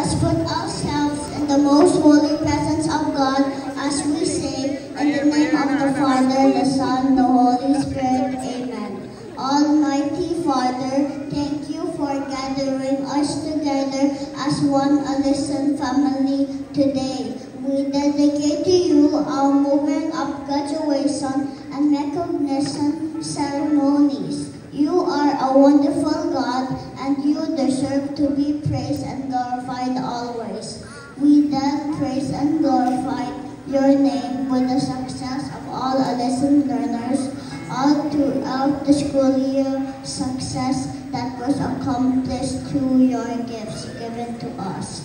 us put ourselves in the most holy presence of God as we say, in the name of the Father, the Son, the Holy Spirit. Amen. Almighty Father, thank you for gathering us together as one Allison family today. We dedicate to you our moving up graduation and recognition ceremonies. You are a wonderful God, and you deserve to be praised and glorified always. We then praise and glorify your name with the success of all Allison learners, all throughout the school year, success that was accomplished through your gifts given to us.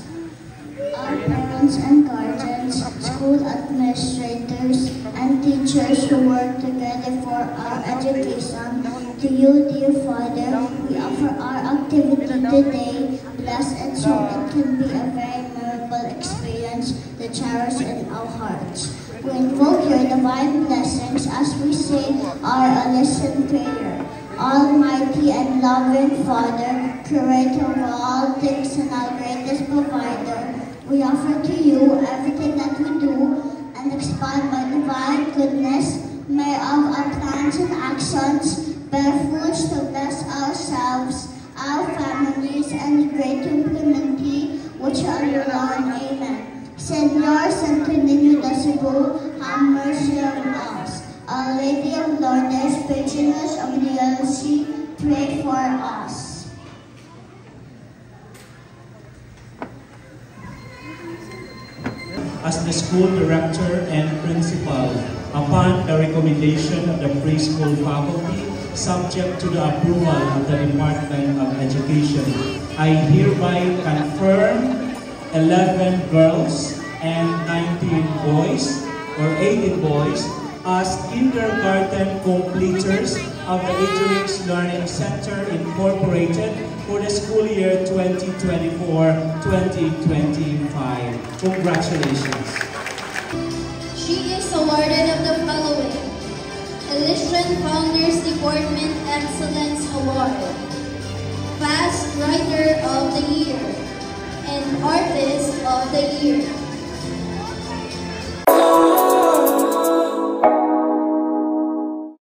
Our parents and guardians, school administrators, and teachers who work together for our education, to you, dear Father, we offer our activity today. Bless it so it can be a very memorable experience to cherish in our hearts. We invoke your divine blessings as we say our Allison prayer. Almighty and loving Father, Creator of all things and our greatest provider, we offer to you everything that we do and expand by divine goodness. May all our plans and actions bear fruits to bless ourselves, our families, and the greater humanity which are your Lord. Amen. Señor Santo Niño de Cebu, have mercy on us. Our Lady of Lourdes, patroness of the LC, pray for us. As the school director and principal, upon the recommendation of the preschool faculty, subject to the approval of the Department of Education, I hereby confirm 11 girls and 19 boys, or 18 boys, as kindergarten completers of the Atrix Learning Center Incorporated for the school year 2024-2025. Congratulations. She is awarded of the following: Elysian Founders Department Excellence Award, Fast Writer of the Year, and Artist of the Year.